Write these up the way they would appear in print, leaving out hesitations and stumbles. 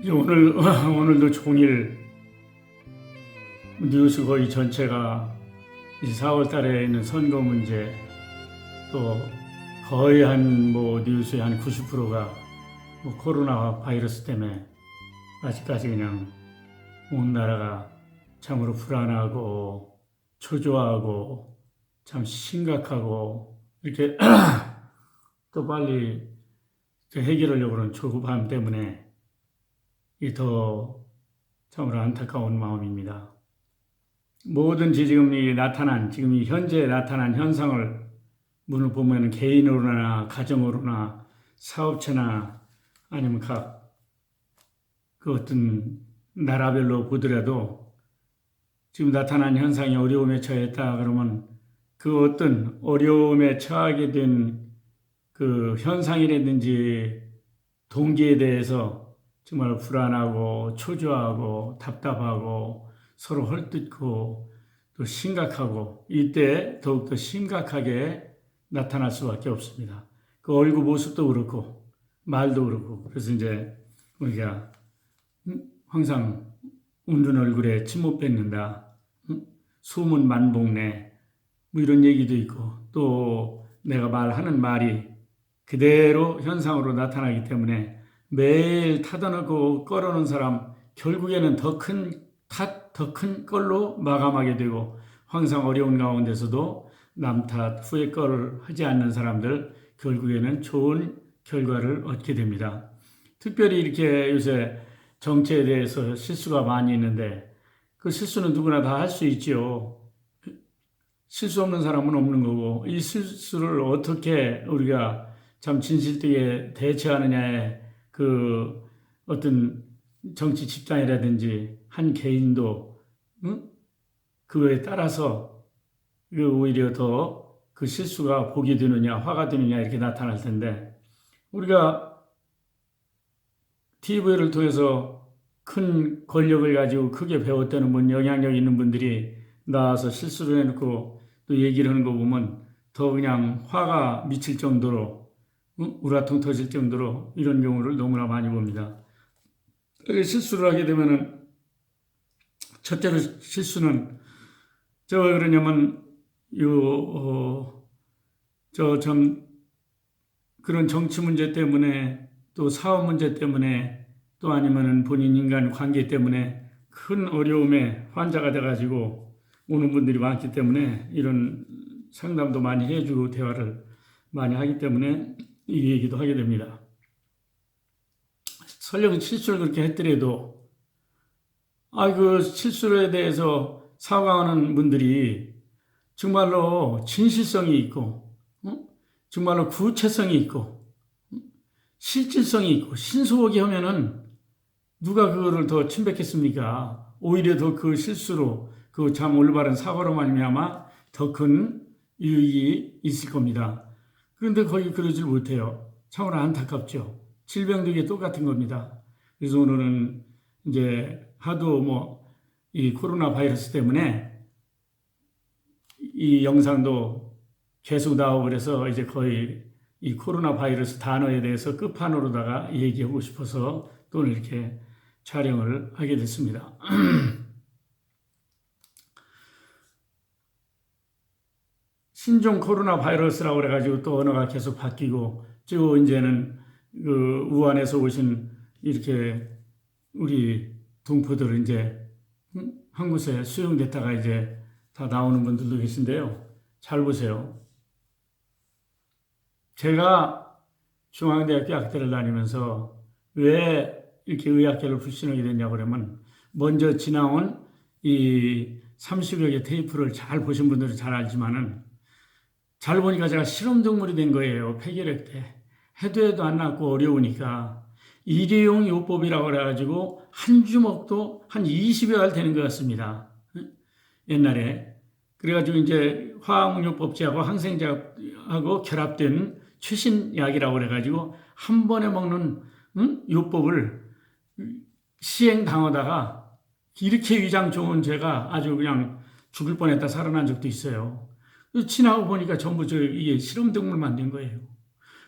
이제 오늘도 종일 뉴스 거의 전체가 이 4월 달에 있는 선거 문제, 또 거의 뉴스의 한 90%가 코로나 바이러스 때문에 아직까지 그냥 온 나라가 참으로 불안하고 초조하고 참 심각하고 이렇게 또 빨리 해결하려고 하는 조급함 때문에 이 더 참으로 안타까운 마음입니다. 뭐든지 지금 지금 이 현재 나타난 현상을 문을 보면 개인으로나 가정으로나 사업체나 아니면 그 어떤 나라별로 보더라도 지금 나타난 현상이 어려움에 처했다 그러면 그 어떤 어려움에 처하게 된 그 현상이라든지 동기에 대해서 정말 불안하고 초조하고 답답하고 서로 헐뜯고 또 심각하고 이때 더욱더 심각하게 나타날 수밖에 없습니다. 그 얼굴 모습도 그렇고 말도 그렇고 그래서 이제 우리가 항상 웃는 얼굴에 침 못 뱉는다, 소문 만복내 뭐 이런 얘기도 있고 또 내가 말하는 말이 그대로 현상으로 나타나기 때문에 매일 타다놓고 꺼려는 사람 결국에는 더 큰 걸로 마감하게 되고 항상 어려운 가운데서도 남 탓, 후회 걸을 하지 않는 사람들 결국에는 좋은 결과를 얻게 됩니다. 특별히 이렇게 요새 정치에 대해서 실수가 많이 있는데 그 실수는 누구나 다 할 수 있지요. 실수 없는 사람은 없는 거고 이 실수를 어떻게 우리가 참 진실되게 대처하느냐에 그 어떤 정치 집단이라든지 한 개인도 그거에 따라서 오히려 더 그 실수가 복이 되느냐 화가 되느냐 이렇게 나타날 텐데 우리가 TV를 통해서 큰 권력을 가지고 크게 배웠다는 분, 영향력 있는 분들이 나와서 실수를 해놓고 또 얘기를 하는 거 보면 더 그냥 화가 미칠 정도로 우라통 터질 정도로 이런 경우를 너무나 많이 봅니다. 실수를 하게 되면은 첫째로 실수는 왜 그러냐면 그런 정치 문제 때문에 또 사업 문제 때문에 또 아니면은 본인 인간 관계 때문에 큰 어려움에 환자가 돼가지고 오는 분들이 많기 때문에 이런 상담도 많이 해주고 대화를 많이 하기 때문에 이 얘기도 하게 됩니다. 설령 실수를 그렇게 했더라도 그 실수에 대해서 사과하는 분들이 정말로 진실성이 있고 정말로 구체성이 있고 실질성이 있고 신속하게 하면은 누가 그거를 더 침뱉겠습니까? 오히려 더 그 실수로 그 참 올바른 사과로 말미암아 더 큰 유익이 있을 겁니다. 그런데 거의 그러질 못해요. 참으로 안타깝죠. 질병도 이게 똑같은 겁니다. 그래서 오늘은 이제 하도 이 코로나 바이러스 때문에 이 영상도 계속 나오고 그래서 이제 거의 이 코로나 바이러스 단어에 대해서 끝판으로다가 얘기하고 싶어서 또 오늘 이렇게 촬영을 하게 됐습니다. 신종 코로나 바이러스라고 그래가지고 또 언어가 계속 바뀌고 또 이제는 그 우한에서 오신 이렇게 우리 동포들은 이제 한 곳에 수용됐다가 이제 다 나오는 분들도 계신데요. 잘 보세요. 제가 중앙대학교 약대를 다니면서 왜 이렇게 의학계를 불신하게 됐냐고 그러면 먼저 지나온 이 30여 개 테이프를 잘 보신 분들은 잘 알지만은 잘 보니까 제가 실험동물이 된 거예요. 폐결핵 때. 해도 안 낫고 어려우니까 일회용 요법이라고 그래가지고 한 주먹도 한 20여 알 되는 것 같습니다. 옛날에. 그래가지고 이제 화학용요법제하고 항생제하고 결합된 최신 약이라고 그래가지고 한 번에 먹는 요법을 시행당하다가 이렇게 위장 좋은 제가 아주 그냥 죽을 뻔했다 살아난 적도 있어요. 지나고 보니까 전부 이게 실험동물만 된 거예요.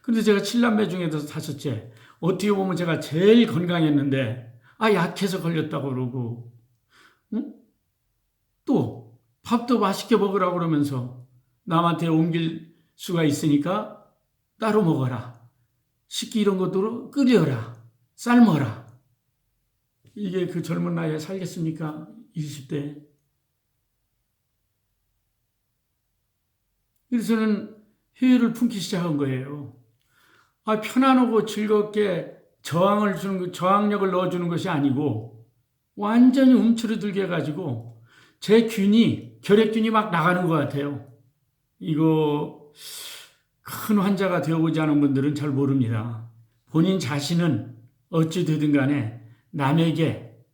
근데 제가 7남매 중에서 5째, 어떻게 보면 제가 제일 건강했는데 약해서 걸렸다고 그러고, 응? 또 밥도 맛있게 먹으라고 그러면서 남한테 옮길 수가 있으니까 따로 먹어라. 식기 이런 것도 끓여라. 삶아라. 이게 그 젊은 나이에 살겠습니까? 20대. 그래서는 회의를 품기 시작한 거예요. 편안하고 즐겁게 저항력을 넣어주는 것이 아니고 완전히 움츠러들게 해가지고 결핵균이 막 나가는 것 같아요. 이거 큰 환자가 되어보지 않은 분들은 잘 모릅니다. 본인 자신은 어찌 되든 간에 남에게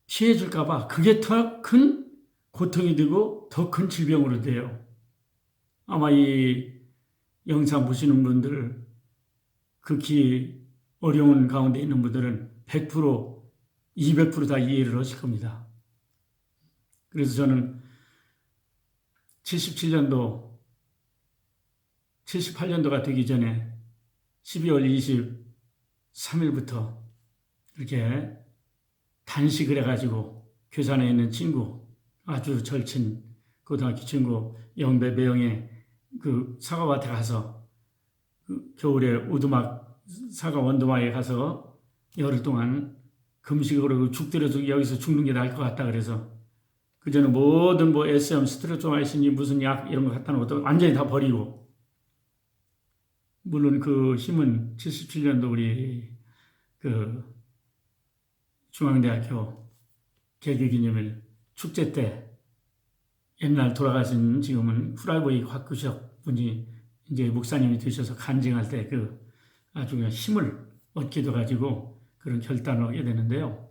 피해 줄까봐 그게 더 큰 고통이 되고 더 큰 질병으로 돼요. 아마 이 영상 보시는 분들, 극히 어려운 가운데 있는 분들은 100%, 200%다 이해를 하실 겁니다. 그래서 저는 77년도, 78년도가 되기 전에 12월 23일부터 이렇게 단식을 해가지고 괴산에 있는 친구, 아주 절친 고등학교 친구 영배 매형의 그 사과밭에 가서 그 겨울에 오두막 사과 원두막에 가서 열흘 동안 금식으로 죽 들여서 여기서 죽는 게 나을 것 같다 그래서 그전에 모든 SM, 스트레토마이신이 무슨 약 이런 거 갖다 놓은 것도 완전히 다 버리고 물론 그 힘은 77년도 우리 그 중앙대학교 개교기념일 축제 때 옛날 돌아가신 지금은 후라이보이 곽구석 분이 이제 목사님이 되셔서 간증할 때 그 아주 그냥 힘을 얻게 돼가지고 그런 결단을 하게 되는데요.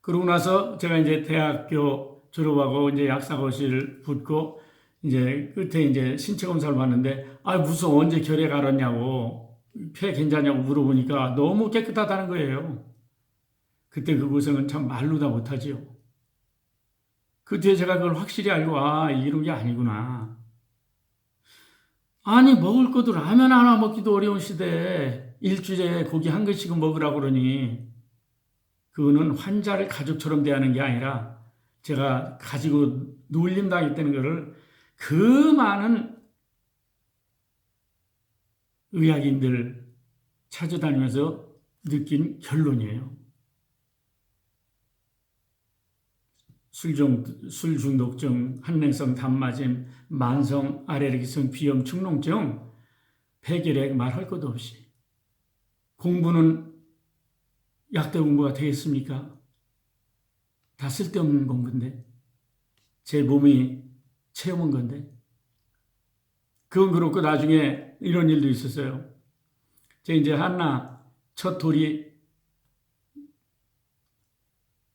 그러고 나서 제가 이제 대학교 졸업하고 이제 약사고시를 붙고 이제 끝에 이제 신체 검사를 받는데 무슨 언제 결핵 알았냐고 폐 괜찮냐고 물어보니까 너무 깨끗하다는 거예요. 그때 그 고생은 참 말로 다 못하지요. 그 뒤에 제가 그걸 확실히 알고 이런 게 아니구나. 먹을 것도 라면 하나 먹기도 어려운 시대에 일주일에 고기 한 그릇씩은 먹으라고 그러니 그거는 환자를 가족처럼 대하는 게 아니라 제가 가지고 놀림당했다는 것을 그 많은 의학인들 찾아다니면서 느낀 결론이에요. 술 중독증, 한랭성 단마진, 만성 알레르기성 비염 축농증, 폐결핵 말할 것도 없이 공부는 약대 공부가 되겠습니까? 다 쓸데없는 공부인데 제 몸이 체험한 건데 그건 그렇고 나중에 이런 일도 있었어요. 제 이제 한나 첫 돌이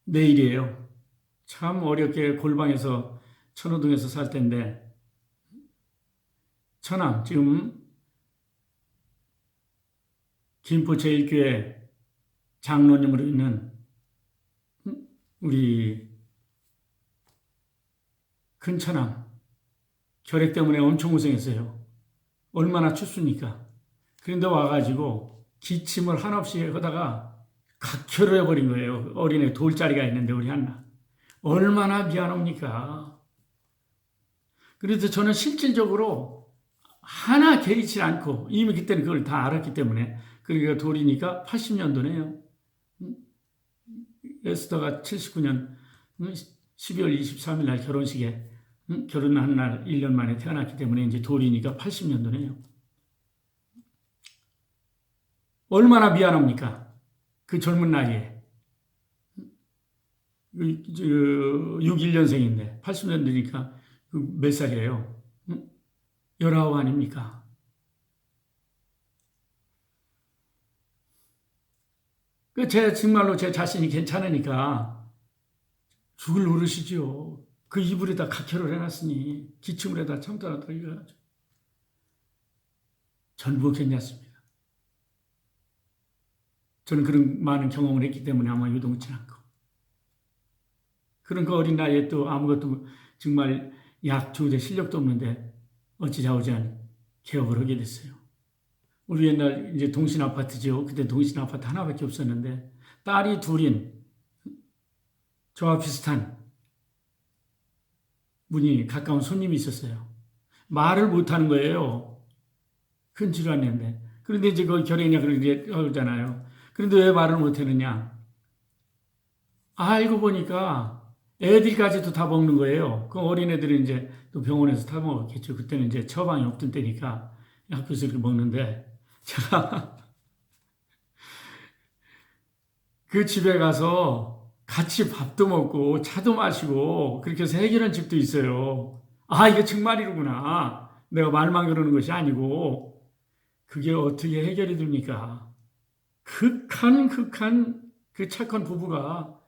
내일이에요. 참 어렵게 골방에서 천호동에서 살 텐데 천암 지금 김포 제1교회 장로님으로 있는 우리 큰천암 결핵 때문에 엄청 고생했어요. 얼마나 춥습니까? 그런데 와가지고 기침을 한없이 하다가 각혈을 해버린 거예요. 어린애 돌자리가 있는데 우리 한나. 얼마나 미안합니까? 그래서 저는 실질적으로 하나 개의치 않고 이미 그때는 그걸 다 알았기 때문에 그러니까 돌이니까 80년도네요. 에스더가 79년 12월 23일 날 결혼식에 결혼한 날 1년 만에 태어났기 때문에 이제 돌이니까 80년도네요. 얼마나 미안합니까? 그 젊은 나이에. 61년생인데 80년대니까 몇 살이에요? 19 아닙니까? 정말로 제 자신이 괜찮으니까 죽을 노릇이죠. 그 이불에다 각혈을 해놨으니 기침을 해다 참다가 이래가지고 전부 괜찮습니다. 저는 그런 많은 경험을 했기 때문에 아마 요동치 않고 그런 그 어린 나이에 또 아무것도 정말 약 조제 실력도 없는데 어찌자오지한 개업을 하게 됐어요. 우리 옛날 이제 동신 아파트죠. 그때 동신 아파트 하나밖에 없었는데 딸이 둘인 저와 비슷한 분이 가까운 손님이 있었어요. 말을 못하는 거예요. 큰 질환인데. 그런데 이제 그 결핵이냐 그러잖아요. 그런데 왜 말을 못하느냐? 알고 보니까 애들까지도 다 먹는 거예요. 그 어린애들은 이제 또 병원에서 다 먹었겠죠. 그때는 이제 처방이 없던 때니까 학교에서 이렇게 먹는데 제가 그 집에 가서 같이 밥도 먹고 차도 마시고 그렇게 해서 해결한 집도 있어요. 아, 이게 정말이로구나. 내가 말만 그러는 것이 아니고 그게 어떻게 해결이 됩니까? 극한 그 착한 부부가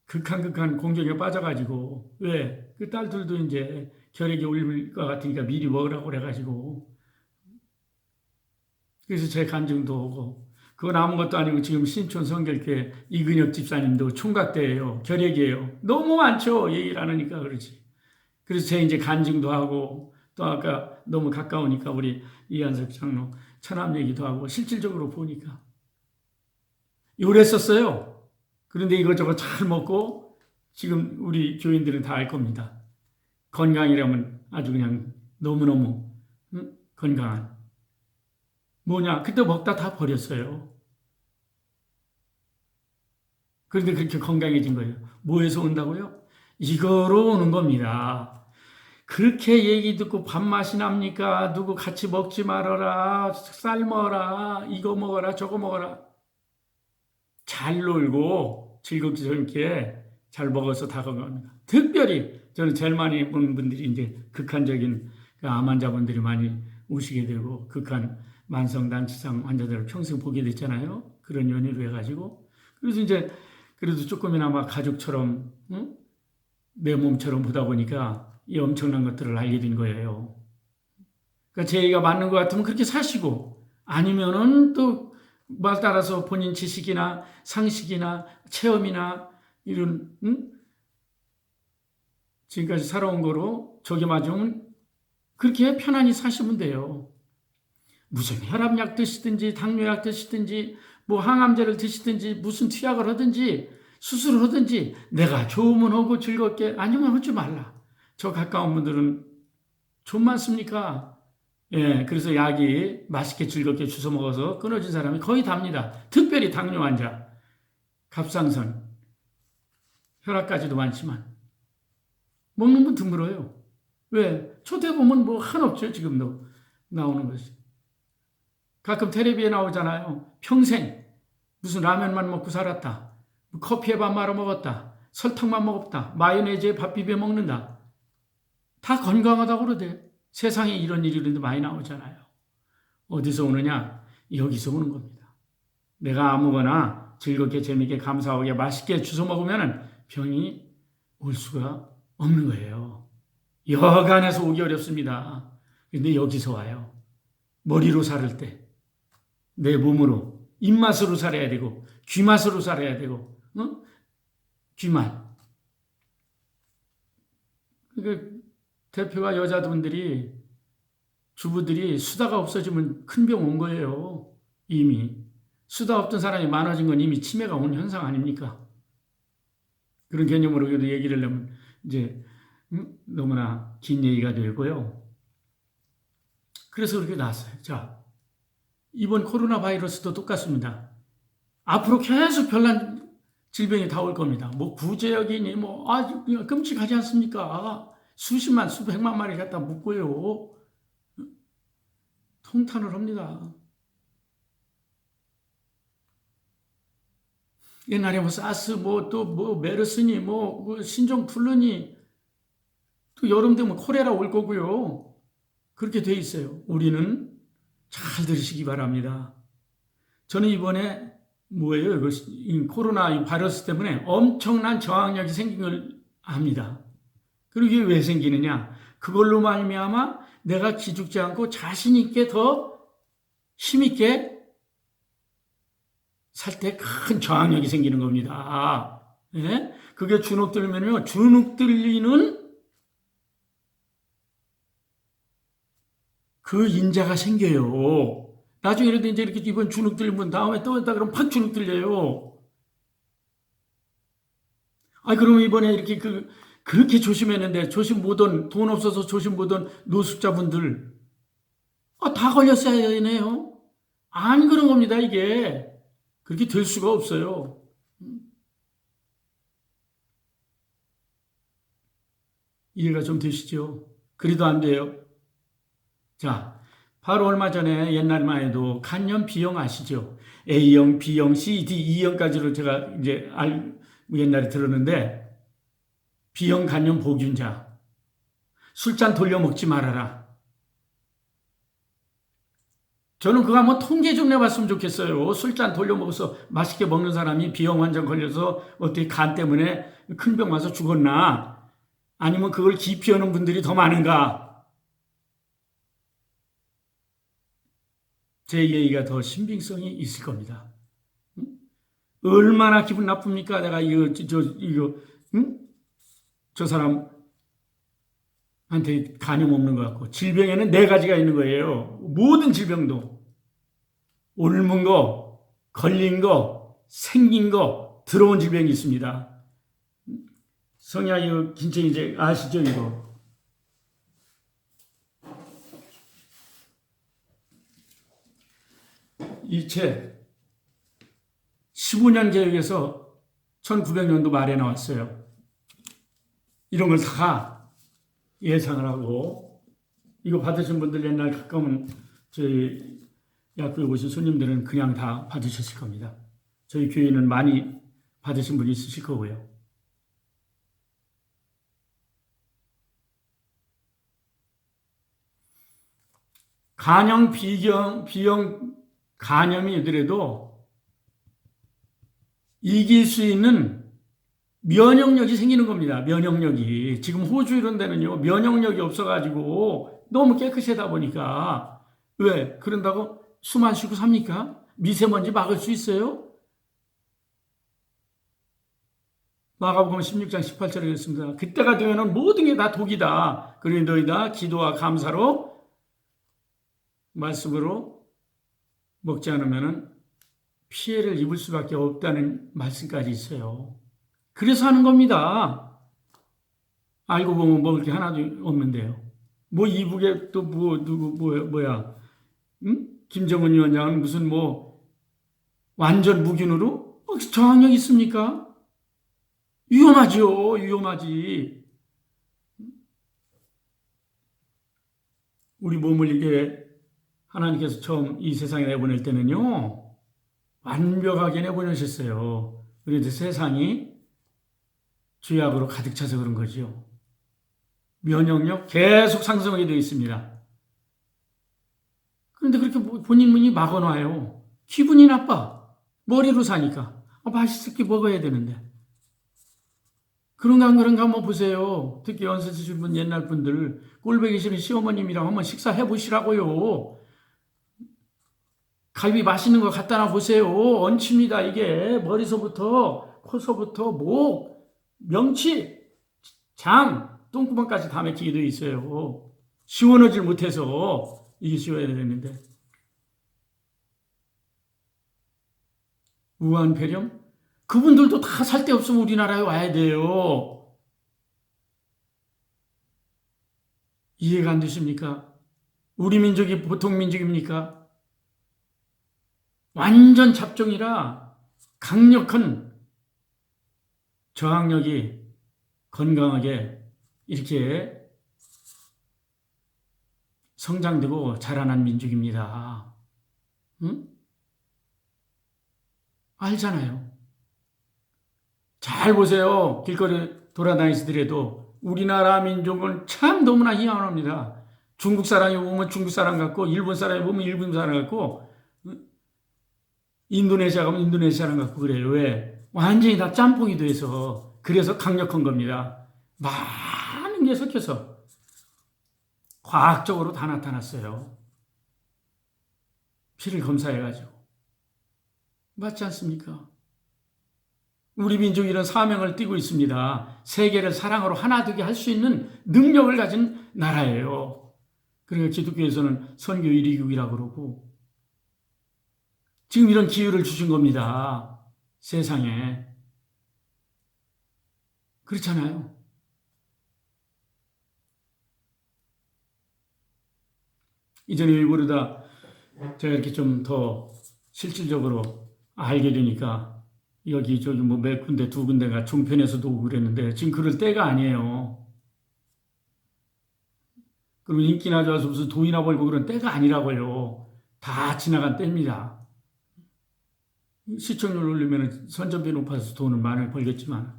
극한 공격에 빠져가지고 왜? 그 딸들도 이제 결핵이 올릴 것 같으니까 미리 먹으라고 그래가지고 그래서 제 간증도 오고 그건 아무것도 아니고 지금 신촌 성결교회 이근혁 집사님도 총각대예요. 결핵이에요. 너무 많죠. 얘기를 안 하니까 그렇지. 그래서 제 이제 간증도 하고 또 아까 너무 가까우니까 우리 이한석 장로 처남 얘기도 하고 실질적으로 보니까 요랬었어요. 그런데 이것저것 잘 먹고 지금 우리 교인들은 다 알 겁니다. 건강이라면 아주 그냥 너무너무 건강한 뭐냐 그때 먹다 다 버렸어요. 그런데 그렇게 건강해진 거예요. 뭐에서 온다고요? 이거로 오는 겁니다. 그렇게 얘기 듣고 밥맛이 납니까? 누구 같이 먹지 말아라, 삶아라, 이거 먹어라, 저거 먹어라. 잘 놀고 즐겁게 젊게 잘 먹어서 다 건강합니다. 특별히 저는 제일 많이 보는 분들이 이제 극한적인 암 환자분들이 많이 오시게 되고 극한 만성난치성 환자들을 평생 보게 됐잖아요. 그런 연유로 해가지고 그래서 이제 그래도 조금이나마 가족처럼 내 몸처럼 보다 보니까 이 엄청난 것들을 알게 된 거예요. 그러니까 제 얘기가 맞는 것 같으면 그렇게 사시고 아니면은 또 말 따라서 본인 지식이나 상식이나 체험이나 이런 지금까지 살아온 거로 저게 맞으면 그렇게 편안히 사시면 돼요. 무슨 혈압약 드시든지 당뇨약 드시든지 뭐 항암제를 드시든지 무슨 투약을 하든지 수술을 하든지 내가 좋으면 하고 즐겁게 아니면 하지 말라. 저 가까운 분들은 좀 많습니까? 예, 그래서 약이 맛있게 즐겁게 주워 먹어서 끊어진 사람이 거의 답니다. 특별히 당뇨 환자, 갑상선, 혈압까지도 많지만 먹는 분 드물어요. 왜? 초대 보면 뭐 한없죠. 지금도 나오는 것이. 가끔 텔레비에 나오잖아요. 평생 무슨 라면만 먹고 살았다. 커피에 밥 말아 먹었다. 설탕만 먹었다. 마요네즈에 밥 비벼 먹는다. 다 건강하다고 그러대. 세상에 이런 일이 많이 나오잖아요. 어디서 오느냐? 여기서 오는 겁니다. 내가 아무거나 즐겁게 재미있게 감사하게 맛있게 주워 먹으면 병이 올 수가 없는 거예요. 여간에서 오기 어렵습니다. 근데 여기서 와요. 머리로 살을 때 내 몸으로 입맛으로 살아야 되고 귀맛으로 살아야 되고 귀맛. 그러니까 대표가 여자분들이 주부들이 수다가 없어지면 큰 병 온 거예요. 이미 수다 없던 사람이 많아진 건 이미 치매가 온 현상 아닙니까? 그런 개념으로 얘기를 하면 이제 너무나 긴 얘기가 되고요. 그래서 그렇게 나왔어요. 자, 이번 코로나 바이러스도 똑같습니다. 앞으로 계속 별난 질병이 다 올 겁니다. 뭐 구제역이니 뭐 아주 끔찍하지 않습니까? 수십만, 수백만 마리 갖다 묶고요. 통탄을 합니다. 옛날에 뭐 사스, 뭐 또 뭐 메르스니, 뭐 신종 플루니, 또 여름 되면 콜레라 올 거고요. 그렇게 돼 있어요. 우리는 잘 들으시기 바랍니다. 저는 이번에 뭐예요? 이거 코로나 바이러스 때문에 엄청난 저항력이 생긴 걸 압니다. 그리고 이게 왜 생기느냐? 그걸로 말미암아 내가 기죽지 않고 자신 있게 더 힘있게 살 때 큰 저항력이 생기는 겁니다. 예? 그게 주눅 들면요, 주눅 들리는 그 인자가 생겨요. 나중에라도 이제 이렇게 이번 주눅 들면 다음에 또 했다 그러면 팍 주눅 들려요. 그러면 이번에 이렇게 그렇게 조심했는데 조심 못한 돈 없어서 조심 못한 노숙자분들 다 걸렸어야 되네요. 안 그런 겁니다, 이게. 그렇게 될 수가 없어요. 이해가 좀 되시죠? 그래도 안 돼요. 자, 바로 얼마 전에 옛날만 해도 간염 B형 아시죠? A형, B형, C, D, E형까지로 제가 이제 옛날에 들었는데 B형 간염 보균자 술잔 돌려 먹지 말아라. 저는 그거 한번 통계 좀 내봤으면 좋겠어요. 술잔 돌려 먹어서 맛있게 먹는 사람이 B형 환자 걸려서 어떻게 간 때문에 큰 병 와서 죽었나? 아니면 그걸 기피하는 분들이 더 많은가? 제 얘기가 더 신빙성이 있을 겁니다. 얼마나 기분 나쁩니까? 내가 저 사람한테 간염 없는 것 같고, 질병에는 네 가지가 있는 거예요. 모든 질병도. 옮은 거, 걸린 거, 생긴 거, 들어온 질병이 있습니다. 성야, 이거 진짜 이제 아시죠, 이거? 이 책 15년 계획에서 1900년도 말에 나왔어요. 이런 걸 다 예상을 하고 이거 받으신 분들 옛날 가까운 저희 약국에 오신 손님들은 그냥 다 받으셨을 겁니다. 저희 교회는 많이 받으신 분이 있으실 거고요. 간염, B형 간염이더라도 이길 수 있는 면역력이 생기는 겁니다. 면역력이. 지금 호주 이런 데는요, 면역력이 없어가지고 너무 깨끗하다 보니까 왜? 그런다고 숨 안 쉬고 삽니까? 미세먼지 막을 수 있어요? 마가복음 16장 18절에 그랬습니다. 그때가 되면은 모든 게 다 독이다. 그러니 너희다 기도와 감사로 말씀으로 먹지 않으면 피해를 입을 수밖에 없다는 말씀까지 있어요. 그래서 하는 겁니다. 알고 보면 먹을 게 하나도 없는데요. 뭐 이북에 또 뭐야? 응? 김정은 위원장은 무슨 완전 무균으로 저항력 있습니까? 위험하죠. 위험하지. 우리 몸을 이게 하나님께서 처음 이 세상에 내보낼 때는요, 완벽하게 내보내셨어요. 그런데 세상이 죄악으로 가득 차서 그런 거죠. 면역력 계속 상승하게 되어 있습니다. 그런데 그렇게 본인이 막아놔요. 기분이 나빠. 머리로 사니까. 맛있게 먹어야 되는데. 그런가 안 그런가 한번 보세요. 특히 연세 드신 분, 옛날 분들 꼴보기 싫은 시어머님이랑 한번 식사해 보시라고요. 갈비 맛있는 거 갖다 놔 보세요. 얹힙니다. 이게 머리서부터 코서부터 목, 명치, 장, 똥구멍까지 다 막히게 되어 있어요. 시원하지 못해서 이게 쉬워야 되는데. 우한 폐렴? 그분들도 다 살 데 없으면 우리나라에 와야 돼요. 이해가 안 되십니까? 우리 민족이 보통 민족입니까? 완전 잡종이라 강력한 저항력이 건강하게 이렇게 성장되고 자라난 민족입니다. 응? 알잖아요. 잘 보세요. 길거리 돌아다니시더라도 우리나라 민족은 참 너무나 희한합니다. 중국 사람이 보면 중국 사람 같고, 일본 사람이 보면 일본 사람 같고, 인도네시아 가면 인도네시아 사람 같고 그래요. 왜? 완전히 다 짬뽕이 돼서. 그래서 강력한 겁니다. 많은 게 섞여서 과학적으로 다 나타났어요. 피를 검사해가지고. 맞지 않습니까? 우리 민족이 이런 사명을 띠고 있습니다. 세계를 사랑으로 하나 되게 할 수 있는 능력을 가진 나라예요. 그러니까 기독교에서는 선교 1위 국이라고 그러고 지금 이런 기회를 주신 겁니다. 세상에. 그렇잖아요. 이전에 일부러 다 제가 이렇게 좀 더 실질적으로 알게 되니까 여기 저기 뭐 몇 군데 두 군데가 종편에서도 오고 그랬는데 지금 그럴 때가 아니에요. 그리고 인기나 좋아서 무슨 돈이나 벌고 그런 때가 아니라고요. 다 지나간 때입니다. 시청률 올리면 선전비 높아서 돈을 많이 벌겠지만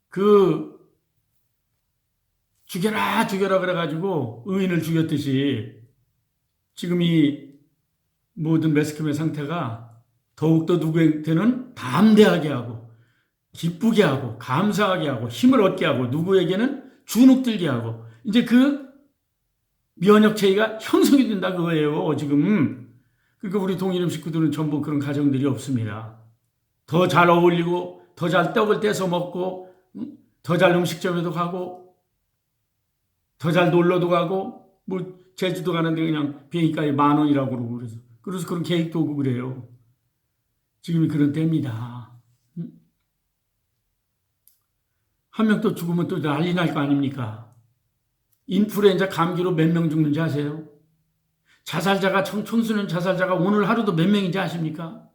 그 죽여라 죽여라 그래가지고 의인을 죽였듯이 지금 이 모든 매스컴의 상태가 더욱더 누구한테는 담대하게 하고 기쁘게 하고 감사하게 하고 힘을 얻게 하고 누구에게는 주눅들게 하고 이제 그 면역 체계가 형성이 된다 그거예요. 지금 그러니까 우리 동일음 식구들은 전부 그런 가정들이 없습니다. 더 잘 어울리고 더 잘 떡을 떼서 먹고 더 잘 음식점에도 가고 더 잘 놀러도 가고 뭐 제주도 가는데 그냥 비행기값이 10,000원이라고 그러고 그래서 그런 계획도 오고 그래요. 지금이 그런 때입니다. 한 명 또 죽으면 또 난리 날 거 아닙니까? 인플루엔자 감기로 몇 명 죽는지 아세요? 자살자가 청소년 자살자가 오늘 하루도 몇 명인지 아십니까?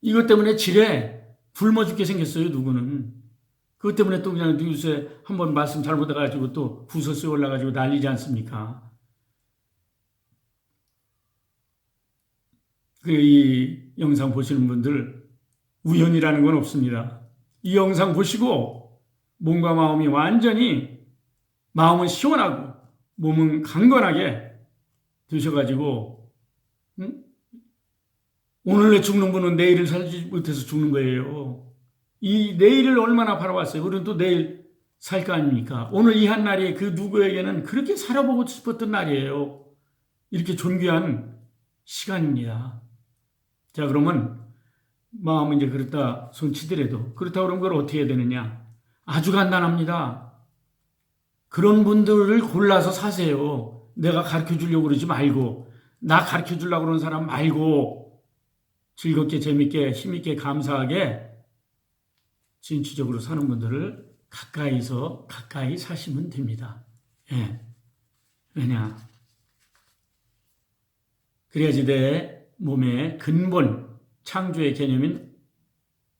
이것 때문에 질에 굶어 죽게 생겼어요. 누구는. 그것 때문에 또 그냥 뉴스에 한번 말씀 잘못해가지고 또 구설수에 올라가지고 난리지 않습니까? 이 영상 보시는 분들 우연이라는 건 없습니다. 이 영상 보시고 몸과 마음이 완전히 마음은 시원하고 몸은 강건하게 되셔가지고 오늘에 죽는 분은 내일을 살지 못해서 죽는 거예요. 이 내일을 얼마나 바라봤어요. 우리는 또 내일 살 거 아닙니까? 오늘 이 한 날이 그 누구에게는 그렇게 살아보고 싶었던 날이에요. 이렇게 존귀한 시간입니다. 자, 그러면 마음은 이제 그렇다 손치더라도 그렇다 그러면 그걸 어떻게 해야 되느냐? 아주 간단합니다. 그런 분들을 골라서 사세요. 내가 가르쳐 주려고 그러지 말고 나 가르쳐 주려고 그러는 사람 말고 즐겁게 재밌게 힘있게 감사하게 진취적으로 사는 분들을 가까이 사시면 됩니다. 예. 왜냐? 그래야지 내 몸에 근본 창조의 개념인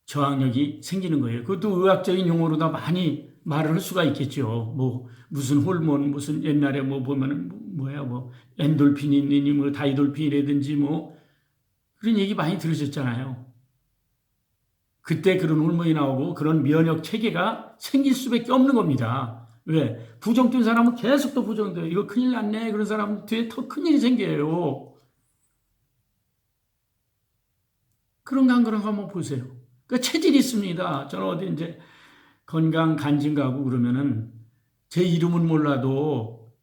저항력이 생기는 거예요. 그것도 의학적인 용어로 다 많이 말을 할 수가 있겠죠. 뭐 무슨 호르몬 무슨 옛날에 뭐 보면은 뭐 엔돌핀이니 뭐 다이돌핀이라든지 뭐 그런 얘기 많이 들으셨잖아요. 그때 그런 호르몬이 나오고 그런 면역 체계가 생길 수밖에 없는 겁니다. 왜? 부정된 사람은 계속 또 부정돼요. 이거 큰일 났네. 그런 사람 뒤에 더 큰일이 생겨요. 그런 거 한 거랑 한번 보세요. 그 체질이 있습니다. 저는 어디 이제 건강 간증 가고 그러면은 제 이름은 몰라도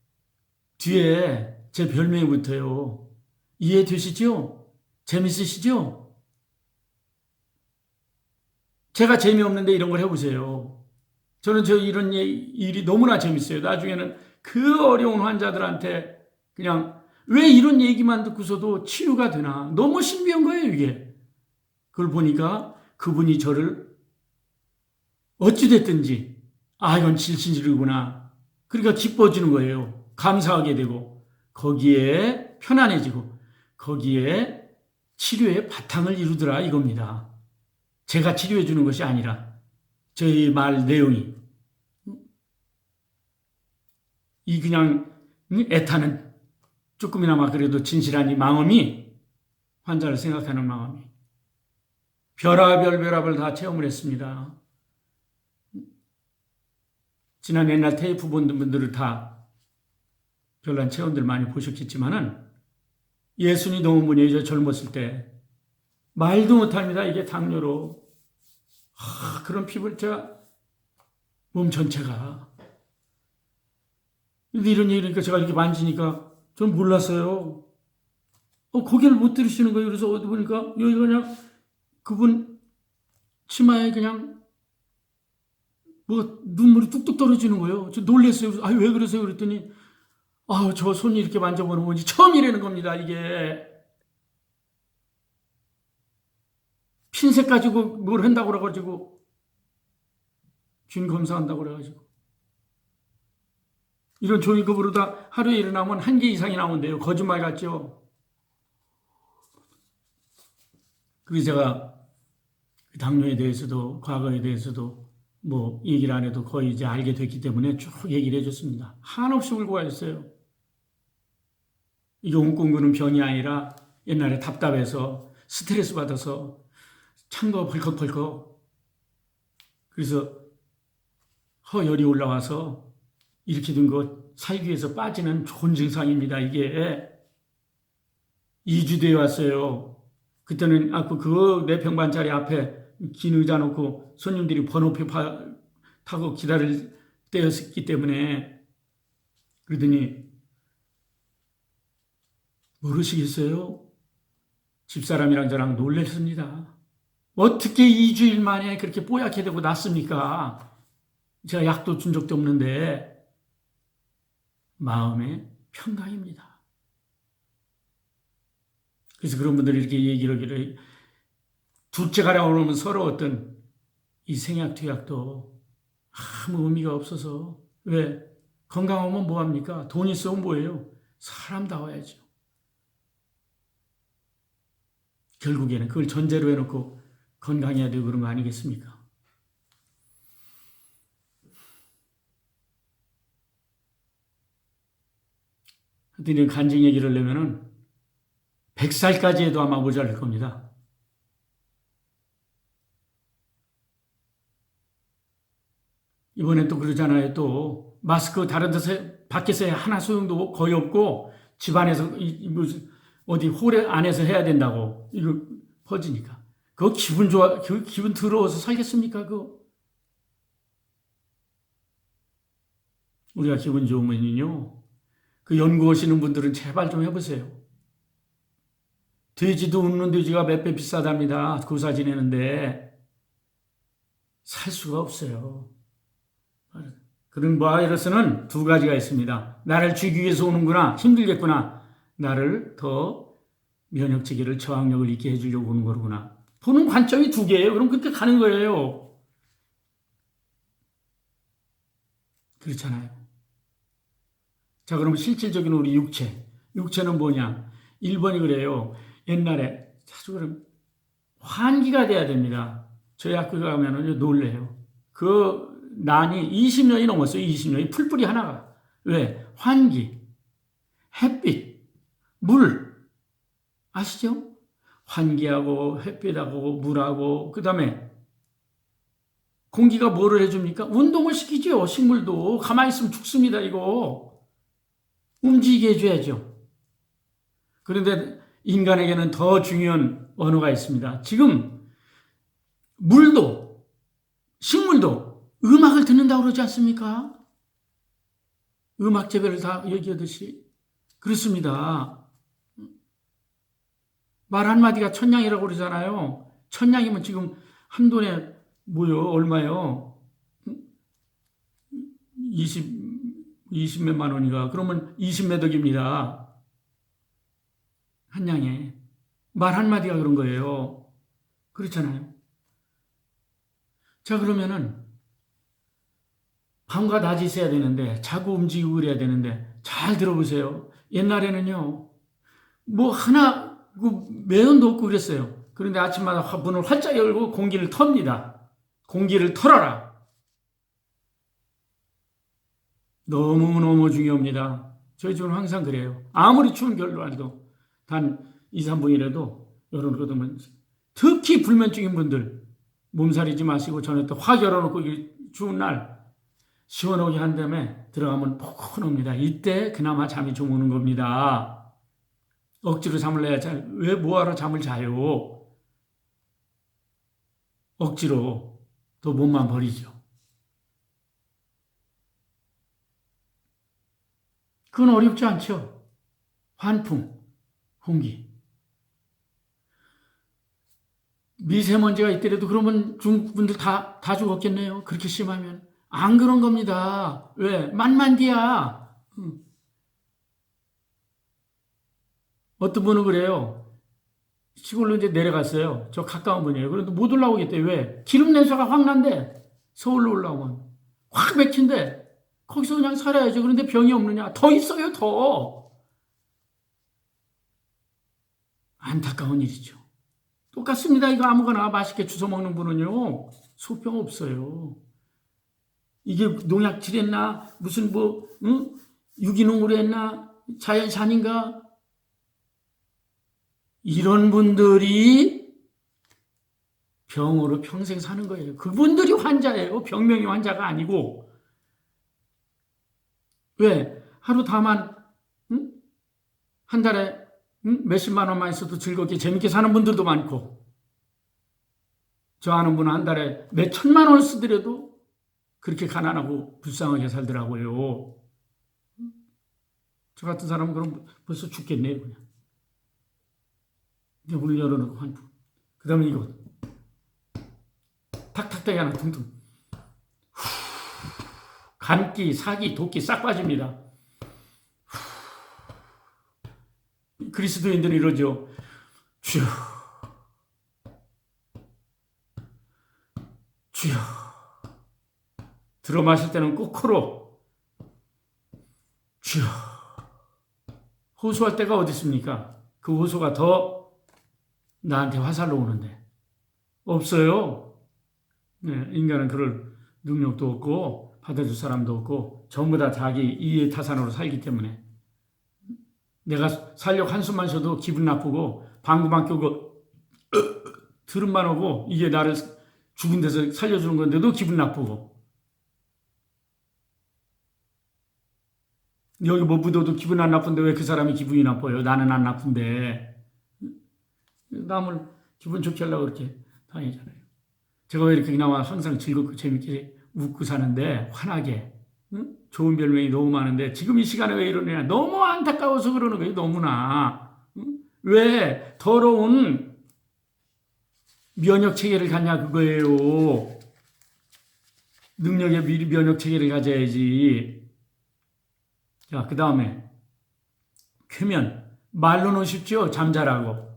뒤에 제 별명이 붙어요. 이해되시죠? 재밌으시죠? 제가 재미없는데 이런 걸 해보세요. 저는 이런 일이 너무나 재밌어요. 나중에는 그 어려운 환자들한테 그냥 왜 이런 얘기만 듣고서도 치유가 되나. 너무 신비한 거예요, 이게. 그걸 보니까 그분이 저를 어찌됐든지, 이건 질신지르구나. 그러니까 기뻐지는 거예요. 감사하게 되고, 거기에 편안해지고, 거기에 치료의 바탕을 이루더라 이겁니다. 제가 치료해 주는 것이 아니라, 저희 말 내용이. 이 그냥 애타는 조금이나마 그래도 진실한 이 마음이 환자를 생각하는 마음이 별합을 다 체험을 했습니다. 지난 옛날 테이프 본 분들을 다 별난 체험들 많이 보셨겠지만은 예순이 넘은 분이 젊었을 때 말도 못합니다. 이게 당뇨로 그런 피부를 제가 몸 전체가 근데 이런 얘기니까 제가 이렇게 만지니까 전 몰랐어요. 고개를 못 들으시는 거예요. 그래서 어디 보니까 여기 그냥 그분 치마에 그냥 뭐 눈물이 뚝뚝 떨어지는 거예요. 저 놀랐어요. 그래서 왜 그러세요? 그랬더니 저 손이 이렇게 만져보는 건지 처음이라는 겁니다. 이게 핀셋 가지고 뭘 한다고 그래가지고 균 검사한다고 그래가지고 이런 종이컵으로 다 하루에 일어나면 1개 이상이 나온대요. 거짓말 같죠? 그래서 제가 당뇨에 대해서도 과거에 대해서도 뭐 얘기를 안 해도 거의 이제 알게 됐기 때문에 쭉 얘기를 해줬습니다. 한없이 울고 가셨어요. 이게 웅끈거리는 병이 아니라 옛날에 답답해서 스트레스 받아서 찬 거 벌컥벌컥 그래서 허열이 올라와서 이렇게 된 거 살기 위해서 빠지는 좋은 증상입니다. 이게 2주 뒤에 왔어요. 그때는 그 내 병반자리 앞에 긴 의자 놓고 손님들이 번호표 타고 기다릴 때였기 때문에 그러더니 모르시겠어요? 집사람이랑 저랑 놀랐습니다. 어떻게 2주일 만에 그렇게 뽀얗게 되고 났습니까? 제가 약도 준 적도 없는데 마음의 평강입니다. 그래서 그런 분들이 이렇게 얘기를 하기를 둘째가라 오면 서로 어떤 이 생약 투약도 아무 의미가 없어서 왜 건강하면 뭐합니까? 돈 있으면 뭐예요? 사람다워야죠. 결국에는 그걸 전제로 해놓고 건강해야 되고 그런 거 아니겠습니까? 하여튼 이런 간증 얘기를 하려면은 100살까지 해도 아마 모자랄 겁니다. 이번에 또 그러잖아요. 또 마스크 다른 데서 밖에서 하나 소용도 거의 없고 집안에서 어디 홀 안에서 해야 된다고 이거 퍼지니까 그거 기분 좋아 그 기분 더러워서 살겠습니까? 그거 우리가 기분 좋으면요 그 연구하시는 분들은 제발 좀 해보세요. 돼지도 웃는 돼지가 몇 배 비싸답니다. 고사 지내는데 살 수가 없어요. 그런 바이러스는 두 가지가 있습니다. 나를 죽이기 위해서 오는구나, 힘들겠구나. 나를 더 면역체계를 저항력을 있게 해주려고 오는 거구나. 보는 관점이 두 개예요. 그럼 그렇게 가는 거예요. 그렇잖아요. 자, 그럼 실질적인 우리 육체. 육체는 뭐냐? 1번이 그래요. 옛날에 자주 그럼 환기가 돼야 됩니다. 저희 학교 가면은 놀래요. 그 난이 20년이 넘었어요. 20년이 풀뿌리 하나가. 왜? 환기, 햇빛, 물 아시죠? 환기하고 햇빛하고 물하고 그다음에 공기가 뭐를 해줍니까? 운동을 시키죠. 식물도 가만히 있으면 죽습니다. 이거 움직이게 해줘야죠. 그런데 인간에게는 더 중요한 언어가 있습니다. 지금 물도 식물도 음악을 듣는다고 그러지 않습니까? 음악 재배를 다 얘기하듯이 그렇습니다. 말 한마디가 천냥이라고 그러잖아요. 천냥이면 지금 한 돈에 뭐요? 얼마요? 20 몇만 원이가. 그러면 20매덕입니다. 한 양에. 말 한마디가 그런 거예요. 그렇잖아요. 자, 그러면은 밤과 낮이 있어야 되는데 자고 움직이고 그래야 되는데 잘 들어보세요. 옛날에는요. 뭐 하나 그 매연도 없고 그랬어요. 그런데 아침마다 문을 활짝 열고 공기를 텁니다. 공기를 털어라. 너무너무 중요합니다. 저희 집은 항상 그래요. 아무리 추운 겨울날도 단 2, 3분이라도 열어놓거든 특히 불면증인 분들 몸살이지 마시고 전에 또 확 열어놓고 추운 날 시원하게 한 다음에 들어가면 포근합니다. 이때 그나마 잠이 좀 오는 겁니다. 억지로 잠을 내야 왜 뭐하러 잠을 자요? 억지로 또 몸만 버리죠. 그건 어렵지 않죠. 환풍, 공기. 미세먼지가 있더라도 그러면 중국 분들 다 죽었겠네요. 그렇게 심하면. 안 그런 겁니다. 왜? 만만디야. 어떤 분은 그래요. 시골로 이제 내려갔어요. 저 가까운 분이에요. 그런데 못 올라오겠대. 왜? 기름 냄새가 확 난대. 서울로 올라오면. 확 맥힌대. 거기서 그냥 살아야죠. 그런데 병이 없느냐? 더 있어요, 더. 안타까운 일이죠. 똑같습니다. 이거 아무거나 맛있게 주워 먹는 분은요. 소병 없어요. 이게 농약 칠했나? 무슨 응? 유기농으로 했나? 자연산인가? 이런 분들이 병으로 평생 사는 거예요. 그분들이 환자예요. 병명이 환자가 아니고. 왜? 하루 다만 응? 한 달에 몇십만 원만 있어도 즐겁게 재밌게 사는 분들도 많고, 저 아는 분은 한 달에 몇 천만 원을 쓰더라도 그렇게 가난하고 불쌍하게 살더라고요. 저 같은 사람은 그럼 벌써 죽겠네요, 그냥. 문을 열어놓고 환풍. 그 다음에 이거 탁탁탁이 하나 퉁퉁. 감기, 사기, 독기 싹 빠집니다. 그리스도인들은 이러죠. 주여, 주여. 들어 마실 때는 꼭 코로. 주여. 호소할 때가 어디 있습니까? 그 호소가 더 나한테 화살로 오는데. 없어요. 네, 인간은 그럴 능력도 없고 받아줄 사람도 없고 전부 다 자기 이해타산으로 살기 때문에 내가 살려고 한숨만 쉬어도 기분 나쁘고 방구만 껴고 드름만 오고 이게 나를 죽은 데서 살려주는 건데도 기분 나쁘고 여기 뭐 묻어도 기분 안 나쁜데 왜 그 사람이 기분이 나빠요? 나는 안 나쁜데 남을 기분 좋게 하려고 그렇게 다니잖아요. 제가 왜 이렇게 그나마 항상 즐겁고 재밌게 웃고 사는데 환하게 응? 좋은 별명이 너무 많은데 지금 이 시간에 왜 이러느냐 너무 안타까워서 그러는 거예요. 너무나 응? 왜 더러운 면역체계를 갖냐 그거예요. 능력의 면역체계를 가져야지. 자, 그 다음에 쾌면 말로는 쉽죠. 잠자라고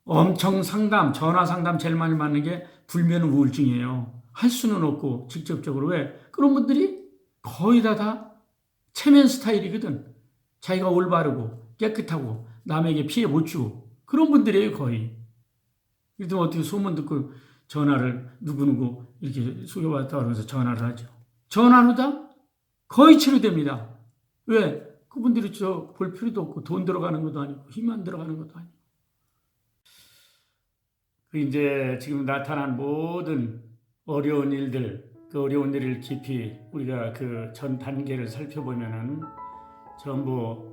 엄청 상담 전화 상담 제일 많이 받는 게 불면 우울증이에요. 할 수는 없고 직접적으로. 왜? 그런 분들이 거의 다 체면 스타일이거든. 자기가 올바르고 깨끗하고 남에게 피해 못 주고 그런 분들이에요 거의. 그래도 어떻게 소문 듣고 전화를 누구누구 이렇게 소개받았다 그러면서 전화를 하죠. 전화로 다 거의 치료됩니다. 왜? 그분들이 볼 필요도 없고 돈 들어가는 것도 아니고 힘 안 들어가는 것도 아니고. 이제 지금 나타난 모든 어려운 일들, 그 어려운 일을 깊이 우리가 그 전 단계를 살펴보면은 전부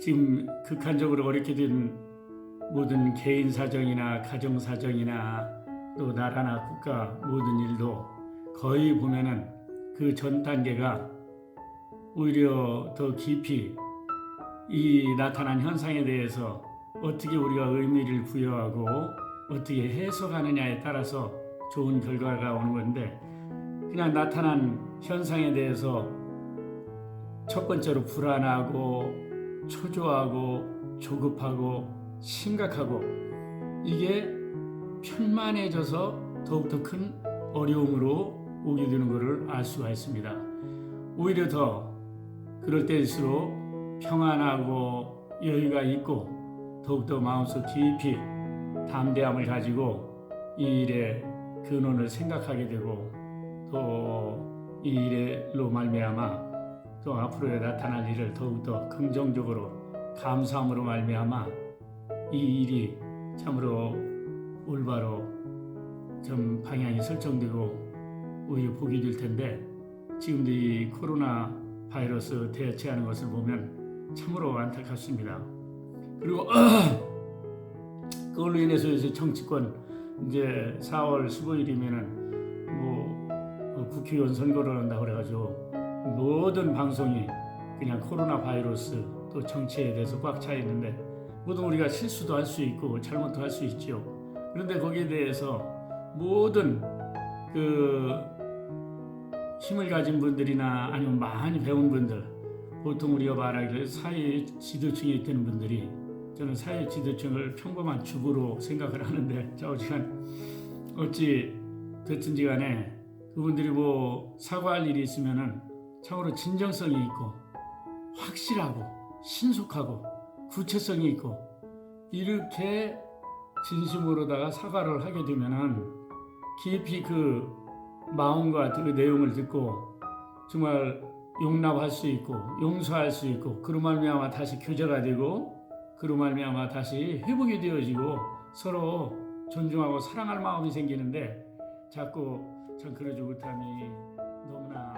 지금 극한적으로 어렵게 된 모든 개인 사정이나 가정 사정이나 또 나라나 국가 모든 일도 거의 보면은 그 전 단계가 오히려 더 깊이 이 나타난 현상에 대해서 어떻게 우리가 의미를 부여하고 어떻게 해석하느냐에 따라서 좋은 결과가 오는 건데 그냥 나타난 현상에 대해서 첫 번째로 불안하고 초조하고 조급하고 심각하고 이게 편만해져서 더욱더 큰 어려움으로 오게 되는 것을 알 수가 있습니다. 오히려 더 그럴 때일수록 평안하고 여유가 있고 더욱더 마음속 깊이 담대함을 가지고 이 일의 근원을 생각하게 되고 또 이 일로 말미암아 또 앞으로 나타날 일을 더욱더 긍정적으로 감사함으로 말미암아 이 일이 참으로 올바로 좀 방향이 설정되고 오히려 복이 될 텐데 지금도 이 코로나 바이러스 대처하는 것을 보면 참으로 안타깝습니다. 그리고 그걸로 인해서 이제 정치권 이제 4월 15일이면은 국회의원 선거를 한다고 그래가지고 모든 방송이 그냥 코로나 바이러스 또 정치에 대해서 꽉 차 있는데 모든 우리가 실수도 할 수 있고 잘못도 할 수 있죠. 그런데 거기에 대해서 모든 그 힘을 가진 분들이나 아니면 많이 배운 분들, 보통 우리가 말하기를 사회 지도층에 있는 분들이, 저는 사회 지도층을 평범한 주부로 생각을 하는데, 좌우지간 어찌 됐든지 간에 그분들이 뭐 사과할 일이 있으면은 참으로 진정성이 있고 확실하고 신속하고 구체성이 있고, 이렇게 진심으로다가 사과를 하게 되면은 깊이 그 마음과 그 내용을 듣고 정말 용납할 수 있고 용서할 수 있고, 그로 말미암아 다시 교제가 되고 그로 말미암아 다시 회복이 되어지고 서로 존중하고 사랑할 마음이 생기는데, 자꾸 전 그러지 못함이 너무나